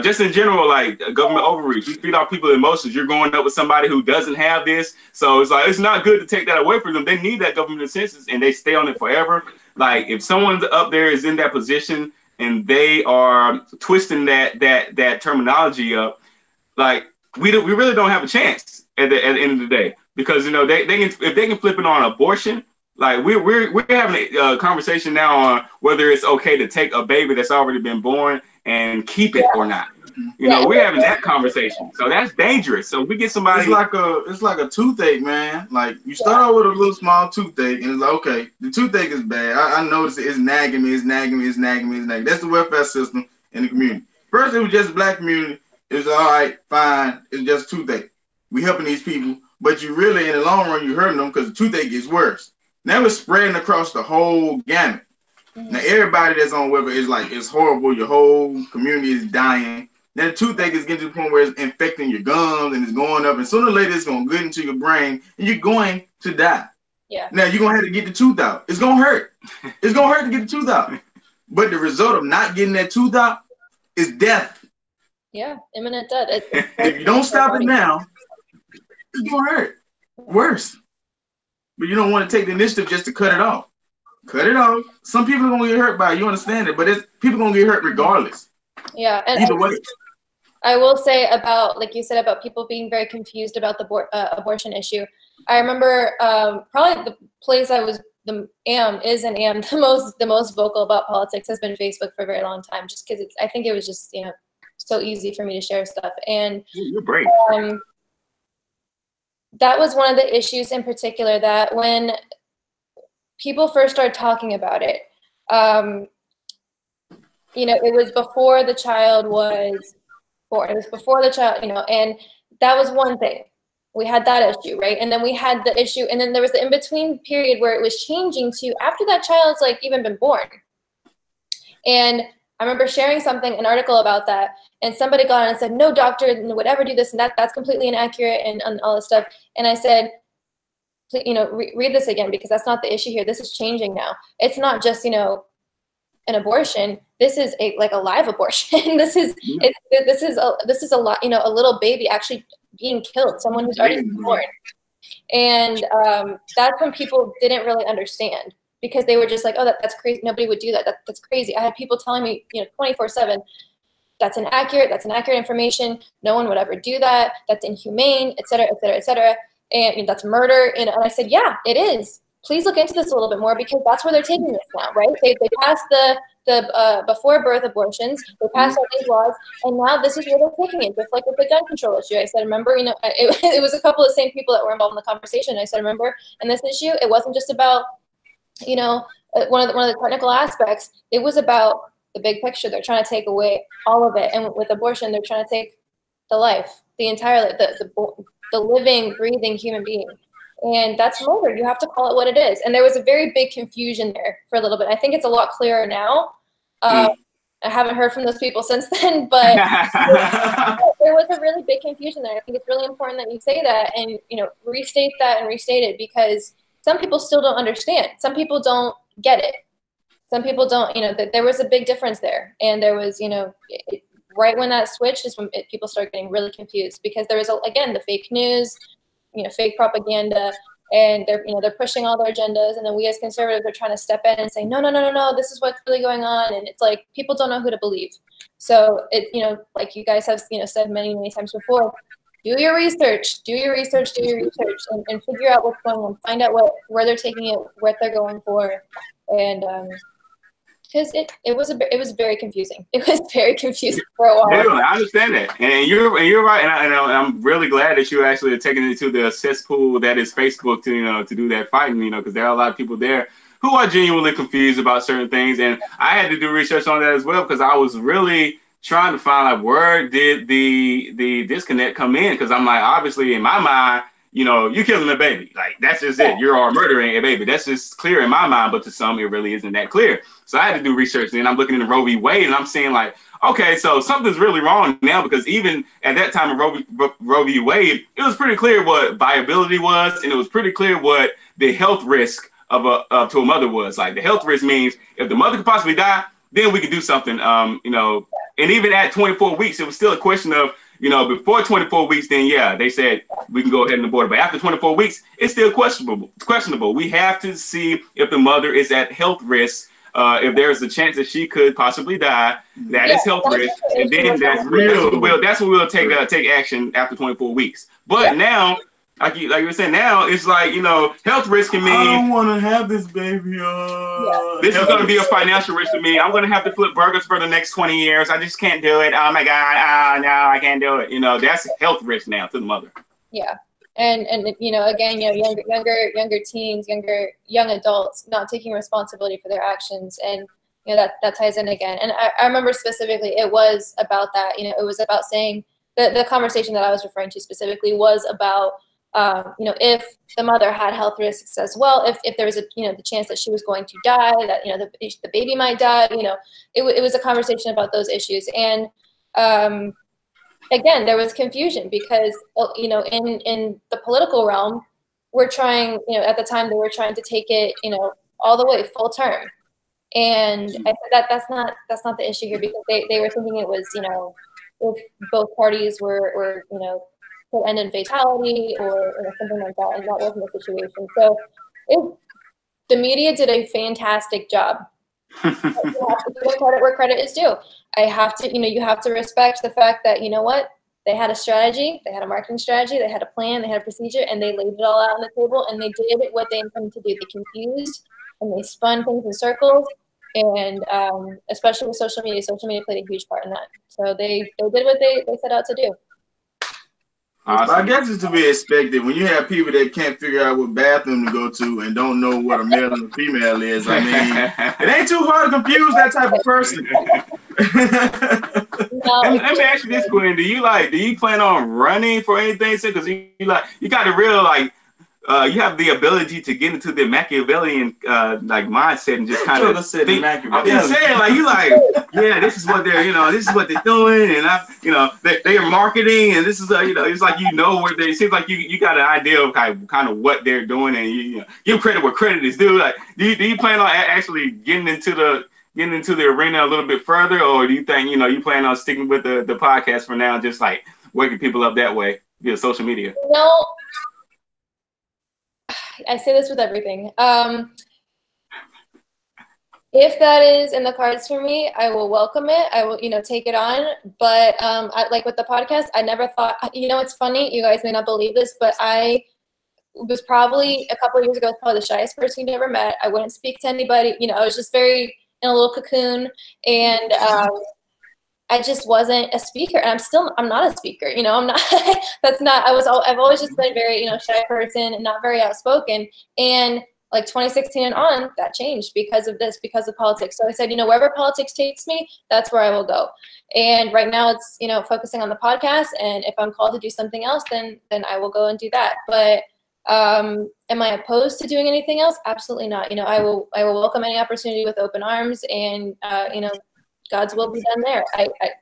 S2: just in general, like government overreach, we feed off people's emotions. You're going up with somebody who doesn't have this, so it's like it's not good to take that away from them. They need that government assistance, and they stay on it forever. Like if someone's up there is in that position and they are twisting that terminology up, like we really don't have a chance at the end of the day, because you know they can, if they can flip it on abortion. Like we're having a conversation now on whether it's okay to take a baby that's already been born and keep it or not. You know, we're having that conversation, so that's dangerous. So we get somebody.
S1: It's like a toothache, man. Like you start out with a little small toothache, and it's like, okay, the toothache is bad. I notice it's nagging me. That's the welfare system in the community. First, it was just the black community. It's all right, fine. It's just toothache. We helping these people, but you really, in the long run, you hurting them because the toothache gets worse. Now it's spreading across the whole gamut. Now everybody that's on welfare is like, it's horrible. Your whole community is dying. Now the toothache is getting to the point where it's infecting your gums and it's going up, and sooner or later it's going to get into your brain and you're going to die.
S3: Yeah.
S1: Now you're going to have to get the tooth out. It's going to hurt. It's going to hurt to get the tooth out. But the result of not getting that tooth out is death.
S3: Yeah, imminent death.
S1: If you don't stop it now, it's going to hurt. Worse. But you don't want to take the initiative just to cut it off. Cut it off. Some people are going to get hurt by it. You understand it, but people are going to get hurt regardless.
S3: Yeah. And
S1: either way.
S3: I will say about, like you said, about people being very confused about the abortion issue. I remember probably the place I am the most vocal about politics has been Facebook for a very long time, just because I think it was just, you know, so easy for me to share stuff. And
S2: you're brave.
S3: That was one of the issues in particular, that when people first started talking about it, you know, it was before the child was born. It was before the child, you know, and that was one thing. We had that issue, right? And then we had the issue, and then there was the in-between period where it was changing to after that child's like even been born. And I remember sharing an article about that, and somebody got on and said, no doctor would ever do this, and that's completely inaccurate, and all this stuff. And I said, you know, read this again, because that's not the issue here. This is changing now. It's not just, you know, an abortion. This is a live abortion. this is a lot, you know, a little baby actually being killed, someone who's already been born. And that's when people didn't really understand, because they were just like, oh, that's crazy. Nobody would do that. That's crazy. I had people telling me, you know, 24/7, that's inaccurate information. No one would ever do that. That's inhumane, et cetera, et cetera, et cetera. And you know, that's murder. And I said, yeah, it is. Please look into this a little bit more, because that's where they're taking this now, right? They passed the before birth abortions, they passed all these laws, and now this is where they're taking it, just like with the gun control issue. I said, remember, you know, it was a couple of the same people that were involved in the conversation. I said, remember, in this issue, it wasn't just about, you know, one of the technical aspects. It was about the big picture. They're trying to take away all of it, and with abortion, they're trying to take the life, the entire life, the living, breathing human being. And that's murder. You have to call it what it is. And there was a very big confusion there for a little bit. I think it's a lot clearer now. I haven't heard from those people since then, but there was a really big confusion there. I think it's really important that you say that and, you know, restate that and restate it, because some people still don't understand. Some people don't get it. Some people don't, you know, that there was a big difference there. And there was, you know, right when that switched is when people started getting really confused, because there was, again, the fake news, you know, fake propaganda, and they're, you know, they're pushing all their agendas, and then we as conservatives are trying to step in and say, no, this is what's really going on, and it's like people don't know who to believe. So it, you know, like you guys have, you know, said many times before, do your research, and figure out what's going on, find out where they're taking it, what they're going for, and because it was very confusing. It was very confusing for a while.
S2: Yeah, I understand that, and you're right, and I'm really glad that you actually are taking it to the cesspool that is Facebook to, you know, to do that fighting, you know, because there are a lot of people there who are genuinely confused about certain things, and I had to do research on that as well, because I was really trying to find like where did the disconnect come in, because I'm like, obviously in my mind, you know, you're killing a baby. Like, that's just it. You are murdering a baby. That's just clear in my mind, but to some, it really isn't that clear. So I had to do research, and I'm looking into Roe v. Wade, and I'm saying like, okay, so something's really wrong now, because even at that time of Roe v. Wade, it was pretty clear what viability was, and it was pretty clear what the health risk of to a mother was. Like, the health risk means if the mother could possibly die, then we could do something, you know, and even at 24 weeks, it was still a question of, you know, before 24 weeks, then yeah, they said we can go ahead and abort it. But after 24 weeks, it's still questionable. We have to see if the mother is at health risk. If there's a chance that she could possibly die, that is health risk, and then that's when we'll take action after 24 weeks. But now, like you were saying, now it's like, you know, health risk can mean
S1: I don't want to have this baby.
S2: This is going to be a financial risk to me. I'm going to have to flip burgers for the next 20 years. I just can't do it. Oh my God. No, I can't do it. You know, that's health risk now to the mother.
S3: Yeah. And you know, again, you know, younger teens, young adults not taking responsibility for their actions. And, you know, that ties in again. And I remember specifically, it was about that, you know, it was about saying the conversation that I was referring to specifically was about, you know, if the mother had health risks as well, if there was a, you know, the chance that she was going to die, that, you know, the baby might die, you know, it was a conversation about those issues. And again, there was confusion because, you know, in the political realm, we're trying, you know, at the time they were trying to take it, you know, all the way full term. And I said that's not the issue here, because they were thinking it was, you know, if both parties were you know, could end in fatality or, you know, something like that, and that wasn't the situation. So the media did a fantastic job. You have to give credit where credit is due. I have to, you know, you have to respect the fact that, you know what, they had a strategy, they had a marketing strategy, they had a plan, they had a procedure, and they laid it all out on the table, and they did what they intended to do. They confused and they spun things in circles, and especially with social media played a huge part in that. So they did what they set out to do.
S1: Awesome. I guess it's to be expected when you have people that can't figure out what bathroom to go to and don't know what a male and a female is. I mean, it ain't too hard to confuse that type of person.
S2: Let me ask you this, Quinn. Do you plan on running for anything? Because you got a real, like, you have the ability to get into the Machiavellian like mindset and just kind of think. I'm just saying, like, you like, yeah, this is what they're, you know, this is what they're doing, and you know, they are marketing, and this is, you know, it's like, you know, where they, it seems like you got an idea of kind of what they're doing, and you know, give credit where credit is due. Like, do you plan on actually getting into the arena a little bit further, or do you think, you know, you plan on sticking with the podcast for now, just like waking people up that way via social media?
S3: No. I say this with everything. If that is in the cards for me, I will welcome it. I will, you know, take it on. But like with the podcast, I never thought, you know, it's funny. You guys may not believe this, but I was probably a couple of years ago, probably the shyest person you ever met. I wouldn't speak to anybody. You know, I was just very in a little cocoon, and I just wasn't a speaker, and I'm not a speaker. You know, I'm not. I've always just been a very, you know, shy person and not very outspoken. And like 2016 and on, that changed because of politics. So I said, you know, wherever politics takes me, that's where I will go. And right now it's, you know, focusing on the podcast. And if I'm called to do something else, then I will go and do that. But Am I opposed to doing anything else? Absolutely not. You know, I will welcome any opportunity with open arms, and you know, God's will be done there.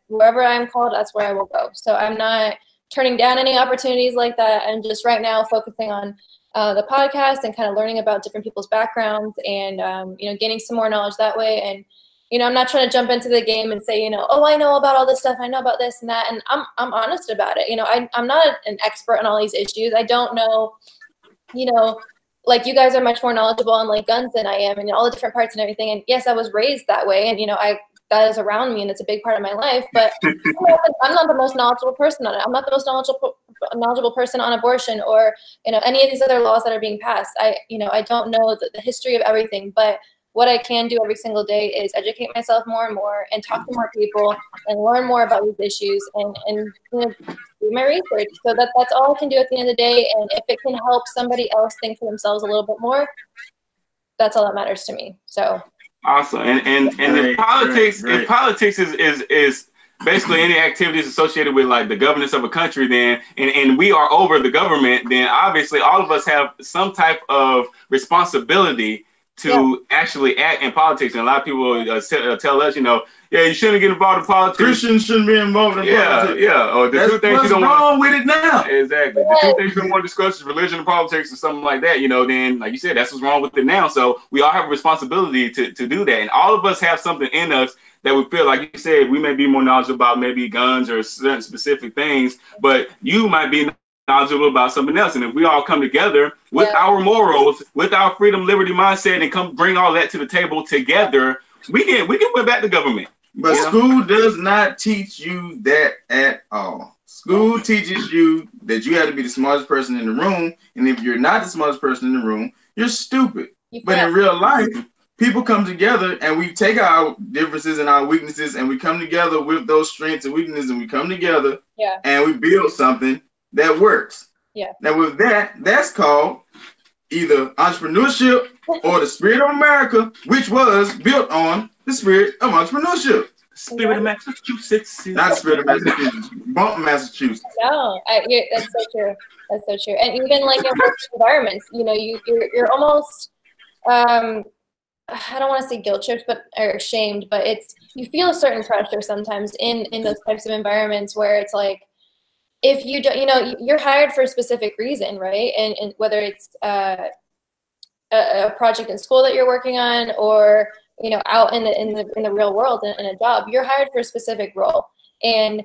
S3: Wherever I'm called, that's where I will go. So I'm not turning down any opportunities like that. I'm just right now focusing on the podcast and kind of learning about different people's backgrounds, and you know, gaining some more knowledge that way. And you know, I'm not trying to jump into the game and say, you know, oh, I know about all this stuff, I know about this and that, and I'm honest about it. You know, I'm not an expert on all these issues. I don't know, you know, like you guys are much more knowledgeable on like guns than I am, and all the different parts and everything. And yes, I was raised that way, and you know, that is around me, and it's a big part of my life. But I'm not the most knowledgeable person on it. I'm not the most knowledgeable person on abortion, or you know, any of these other laws that are being passed. I don't know the history of everything, but what I can do every single day is educate myself more and more, and talk to more people, and learn more about these issues, and you know, do my research. So that's all I can do at the end of the day. And if it can help somebody else think for themselves a little bit more, that's all that matters to me. So
S2: awesome. And if politics is basically any activities associated with like the governance of a country, then and we are over the government, then obviously all of us have some type of responsibility to actually act in politics. And a lot of people tell us, you know, yeah, you shouldn't get involved in politics.
S1: Christians shouldn't be involved in politics.
S2: Yeah. Or the two things you don't
S1: wrong with it now.
S2: Exactly. The two things you don't want to discuss is religion and politics or something like that. You know, then like you said, that's what's wrong with it now. So we all have a responsibility to do that. And all of us have something in us that we feel, like you said, we may be more knowledgeable about maybe guns or certain specific things, but you might be knowledgeable about something else. And if we all come together with our morals, with our freedom, liberty mindset, and come bring all that to the table together, we can put back the government.
S1: But school does not teach you that at all. School teaches you that you have to be the smartest person in the room, and if you're not the smartest person in the room, you're stupid. But in real life, people come together, and we take our differences and our weaknesses, and we come together with those strengths and weaknesses, and we come together and we build something that works. Now with that's called either entrepreneurship or the spirit of America, which was built on the spirit of entrepreneurship.
S2: Spirit of Massachusetts.
S1: Not the spirit of Massachusetts. Bump Massachusetts.
S3: No, that's so true. That's so true. And even like in work environments, you know, you're almost I don't want to say guilt tripped, or ashamed, but you feel a certain pressure sometimes in those types of environments where it's like, if you don't, you know, you're hired for a specific reason, right? And whether it's a project in school that you're working on, or you know, out in the real world in a job, you're hired for a specific role. And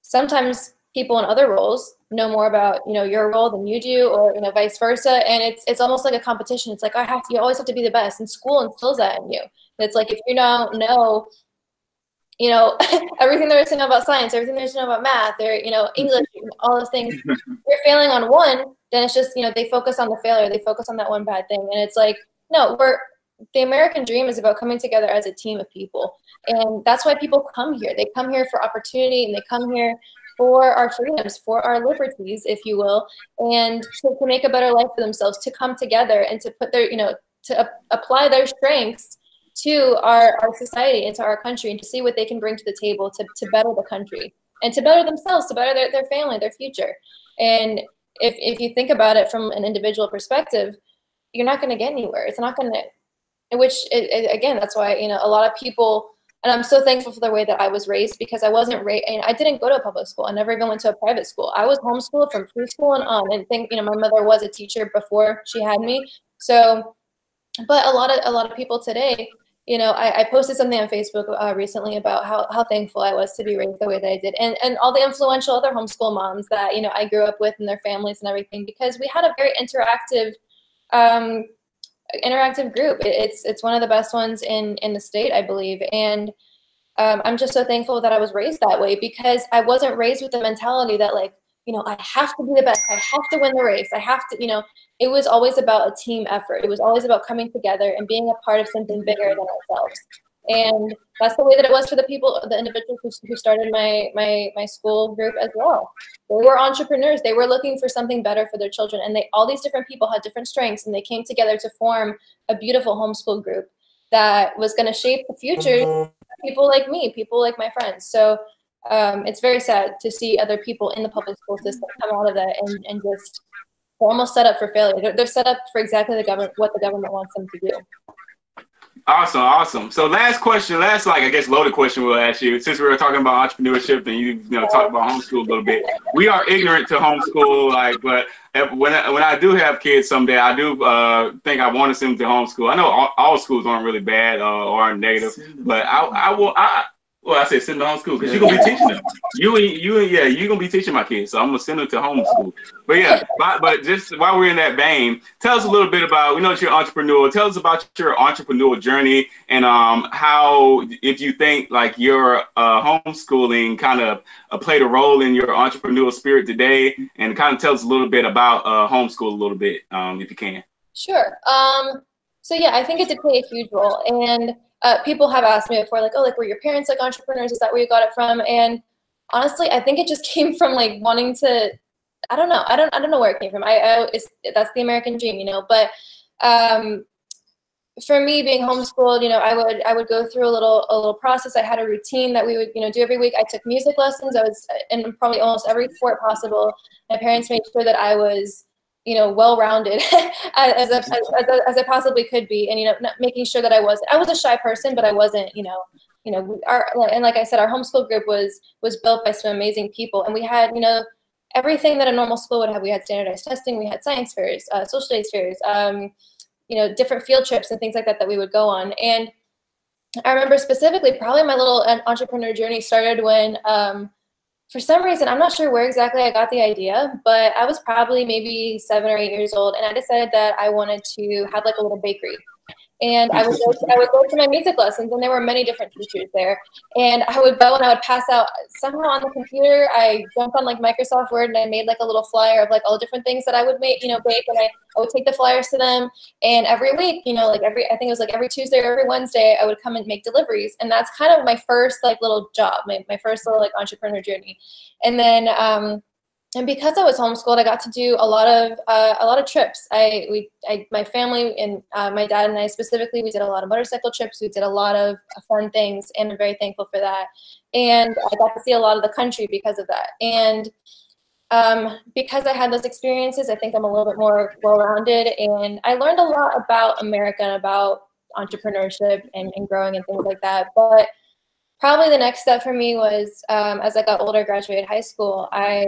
S3: sometimes people in other roles know more about, you know, your role than you do, or you know, vice versa. And it's almost like a competition. It's like you always have to be the best, and school instills that in you. It's like, if you don't know, you know, everything there is to know about science, everything there is to know about math, or, you know, English, all those things, you're failing on one, then it's just, you know, they focus on the failure. They focus on that one bad thing. And it's like, no, the American dream is about coming together as a team of people. And that's why people come here. They come here for opportunity, and they come here for our freedoms, for our liberties, if you will, and to make a better life for themselves, to come together and to put their, you know, to apply their strengths to our society and to our country, and to see what they can bring to the table to better the country, and to better themselves, to better their family, their future. And if you think about it from an individual perspective, you're not going to get anywhere. It's not going to, again, that's why, you know, a lot of people, and I'm so thankful for the way that I was raised, because I wasn't raised, I didn't go to a public school. I never even went to a private school. I was homeschooled from preschool and on, and you know, my mother was a teacher before she had me. So, but a lot of people today, you know, I posted something on Facebook recently about how thankful I was to be raised the way that I did, and all the influential other homeschool moms that, you know, I grew up with, and their families and everything, because we had a very interactive group. It's one of the best ones in the state, I believe. And I'm just so thankful that I was raised that way, because I wasn't raised with the mentality that, like, you know, I have to be the best, I have to win the race, I have to, you know, it was always about a team effort. It was always about coming together and being a part of something bigger than ourselves. And that's the way that it was for the people, the individuals who started my school group as well. They were entrepreneurs. They were looking for something better for their children. And all these different people had different strengths, and they came together to form a beautiful homeschool group that was going to shape the future of people like me, people like my friends. So it's very sad to see other people in the public school system come out of that and just almost set up for failure. They're set up for exactly what the government wants them to do.
S2: Awesome, awesome. So last question, I guess loaded question we'll ask you, since we were talking about entrepreneurship and you talked about homeschool a little bit. We are ignorant to homeschool, but when I do have kids someday, I do think I want to send them to homeschool. I know all schools aren't really bad or aren't negative, but I said send them to homeschool because you're gonna be teaching them. You're gonna be teaching my kids, so I'm gonna send them to homeschool. But yeah, but just while we're in that vein, tell us a little bit about, we know that you're an entrepreneur. Tell us about your entrepreneurial journey and how, if you think like your homeschooling kind of played a role in your entrepreneurial spirit today, and kind of tell us a little bit about homeschool a little bit, if you can.
S3: Sure. So yeah, I think it did play a huge role, and people have asked me before, like, oh, like, were your parents like entrepreneurs? Is that where you got it from? And honestly, I think it just came from like wanting to. I don't know. I don't know where it came from. That's the American dream, But for me, being homeschooled, I would go through a little process. I had a routine that we would, do every week. I took music lessons. I was in probably almost every sport possible. My parents made sure that I was, well-rounded as I possibly could be, and making sure that I was a shy person, but I wasn't, and like I said, our homeschool group was built by some amazing people, and we had, everything that a normal school would have. We had standardized testing, we had science fairs, social studies fairs, different field trips and things like that we would go on. And I remember specifically, probably my little entrepreneur journey started when, for some reason, I'm not sure where exactly I got the idea, but I was probably maybe 7 or 8 years old, and I decided that I wanted to have like a little bakery. And I would go to my music lessons, and there were many different teachers there. And I would go and I would pass out somehow on the computer. I jumped on like Microsoft Word, and I made like a little flyer of like all the different things that I would make, bake. And I would take the flyers to them. And every week, I think it was like every Tuesday or every Wednesday, I would come and make deliveries. And that's kind of my first like little job, my first little like entrepreneur journey. And then, and because I was homeschooled, I got to do a lot of trips. My family and my dad and I specifically, we did a lot of motorcycle trips. We did a lot of fun things, and I'm very thankful for that. And I got to see a lot of the country because of that. And because I had those experiences, I think I'm a little bit more well-rounded, and I learned a lot about America and about entrepreneurship and growing and things like that. But probably the next step for me was, as I got older, graduated high school, I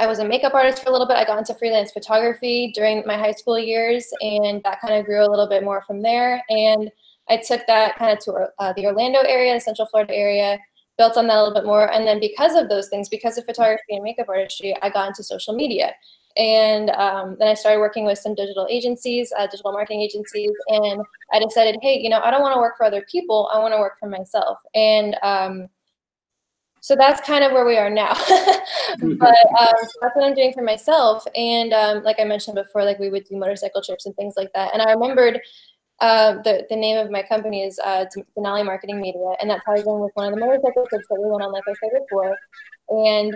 S3: was a makeup artist for a little bit. I got into freelance photography during my high school years, and that kind of grew a little bit more from there. And I took that kind of to the Orlando area, the Central Florida area, built on that a little bit more. And then because of those things, because of photography and makeup artistry, I got into social media. And then I started working with some digital agencies, digital marketing agencies, and I decided, hey, I don't want to work for other people. I want to work for myself. And so that's kind of where we are now. But so that's what I'm doing for myself. And like I mentioned before, like we would do motorcycle trips and things like that. And I remembered the name of my company is Denali Marketing Media, and that ties in with one of the motorcycle trips that we went on, like I said before. And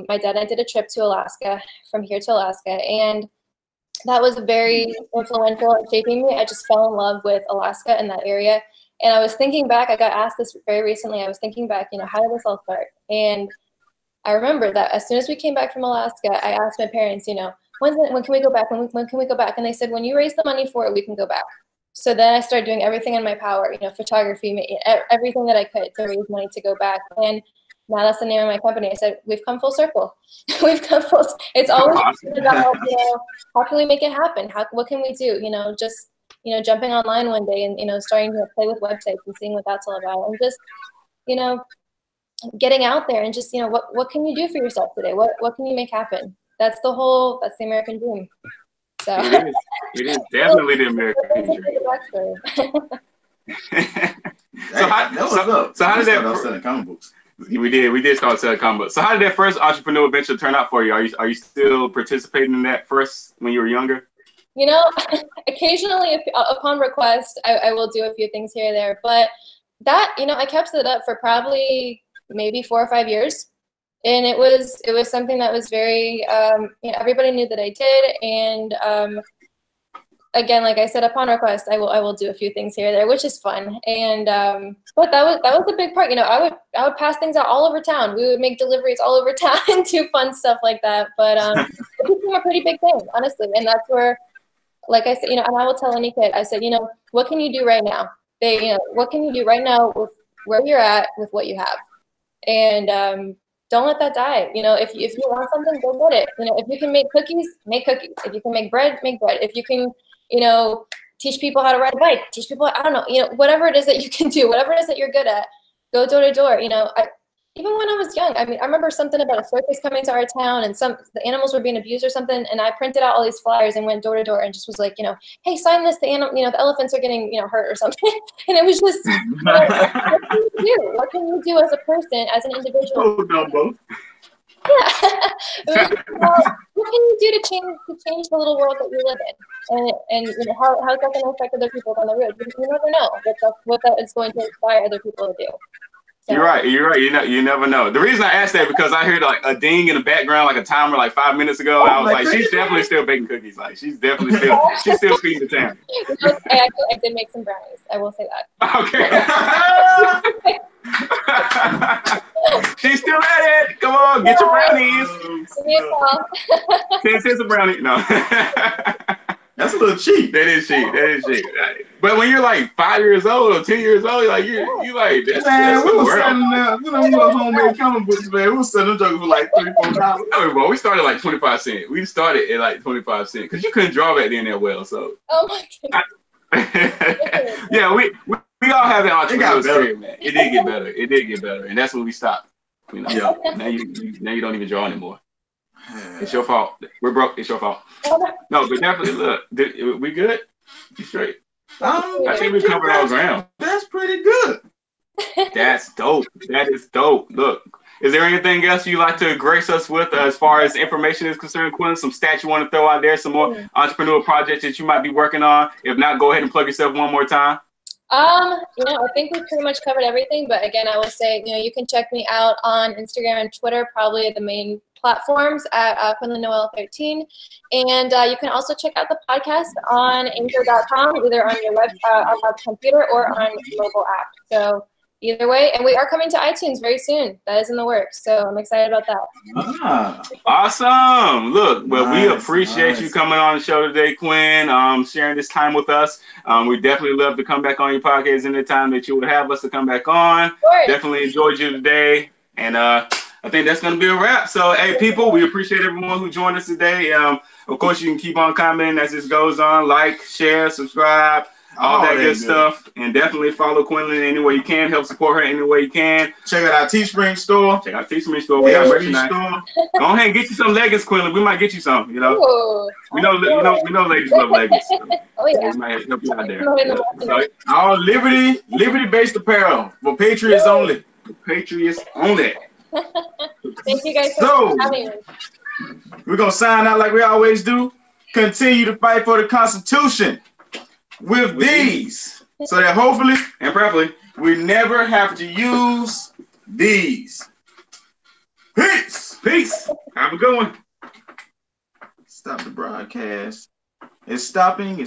S3: my dad and I did a trip to Alaska, from here to Alaska, and that was very influential in shaping me. I just fell in love with Alaska and that area. And I was thinking back, I got asked this very recently, I was thinking back, how did this all start? And I remember that as soon as we came back from Alaska, I asked my parents, when can we go back? When can we go back? And they said, when you raise the money for it, we can go back. So then I started doing everything in my power, photography, everything that I could to raise money to go back. And now that's the name of my company. I said, we've come full circle. It's always about, how can we make it happen? What can we do? Just, jumping online one day and, starting to play with websites and seeing what that's all about. And just, getting out there and just, what can you do for yourself today? What can you make happen? That's the American dream. So
S2: it is definitely the American dream. So how did that
S1: selling comic books?
S2: We did start selling comic books. So how did that first entrepreneurial venture turn out for you? Are you still participating in that first when you were younger?
S3: Occasionally, upon request, I will do a few things here or there. But that, I kept it up for probably maybe 4 or 5 years. And it was something that was very, everybody knew that I did. And again, like I said, upon request, I will do a few things here or there, which is fun. And but that was a big part. You know, I would pass things out all over town. We would make deliveries all over town and do fun stuff like that. But it became a pretty big thing, honestly. And that's where, like I said, you know, and I will tell any kid, I said, you know, what can you do right now? What can you do right now with where you're at with what you have? And don't let that die. You know, if you want something, go get it. You know, if you can make cookies, make cookies. If you can make bread, make bread. If you can, you know, teach people how to ride a bike, teach people, I don't know, you know, whatever it is that you can do, whatever it is that you're good at, go door to door. You know, even when I was young, I mean, I remember something about a circus coming to our town and the animals were being abused or something. And I printed out all these flyers and went door to door and just was like, you know, hey, sign this, the elephants are getting, you know, hurt or something. And it was just, you know, what can you do? What can you do as a person, as an individual?
S1: Oh, Dumbo.
S3: Yeah. What can you do to change the little world that you live in? And you know, how's that going to affect other people down the road? You never know what that is going to inspire other people to do. So.
S2: You're right. You never know. The reason I asked that because I heard like a ding in the background, like a timer, like 5 minutes ago. I was like, she's definitely still baking cookies. Like she's definitely still feeding the town.
S3: I did make some brownies. I will say that.
S2: Okay. She's still at it. Come on, get your brownies.
S3: Give me a call.
S2: 10 cents a brownie. No.
S1: That's a little cheap.
S2: That is cheap. But when you're like 5 years old or 10 years old, like you like that's
S1: we were selling little homemade comic books, man. We were selling them jokers for like $3-4.
S2: No, bro, we started like 25 cents. We started at like 25 cents because you couldn't draw back then that well. So.
S3: Oh my goodness.
S2: Yeah, we all have that entrepreneurial spirit, man. It did get better, and that's when we stopped. You know, now you don't even draw anymore. It's your fault. We're broke. It's your fault. No, but definitely look. We good? You straight? I think we covered our ground.
S1: That's pretty good.
S2: That's dope. That is dope. Look, is there anything else you'd like to grace us with as far as information is concerned, Quinlan? Some stats you want to throw out there? Some more entrepreneurial projects that you might be working on? If not, go ahead and plug yourself one more time.
S3: You know, I think we pretty much covered everything, but again, I would say, you know, you can check me out on Instagram and Twitter, probably the main platforms at QuinlanNoel13. And you can also check out the podcast on anchor.com, either on your on computer or on mobile app. So either way, and we are coming to iTunes very soon. That is in the works. So I'm excited about that.
S2: Awesome. Look, well, we appreciate you coming on the show today, Quinn, sharing this time with us. We definitely love to come back on your podcast anytime that you would have us to come back on. Definitely enjoyed you today. And I think that's going to be a wrap. So, hey, people, we appreciate everyone who joined us today. Of course, you can keep on commenting as this goes on. Like, share, subscribe. All that good stuff. And definitely follow Quinlan any way you can. Help support her any way you can.
S1: Check out our Teespring store.
S2: We got merchandise. Go ahead and get you some leggings, Quinlan. We might get you some, you know.
S3: Ooh.
S2: We know ladies love leggings. So
S3: oh, yeah.
S2: We might help you out there.
S1: So, all liberty-based apparel for Patriots only.
S2: Patriots only.
S3: Thank you guys for having me.
S1: We're going to sign out like we always do. Continue to fight for the Constitution with these, so that hopefully and preferably we never have to use these. Peace.
S2: Have a good one.
S1: Stop the broadcast. It's stopping.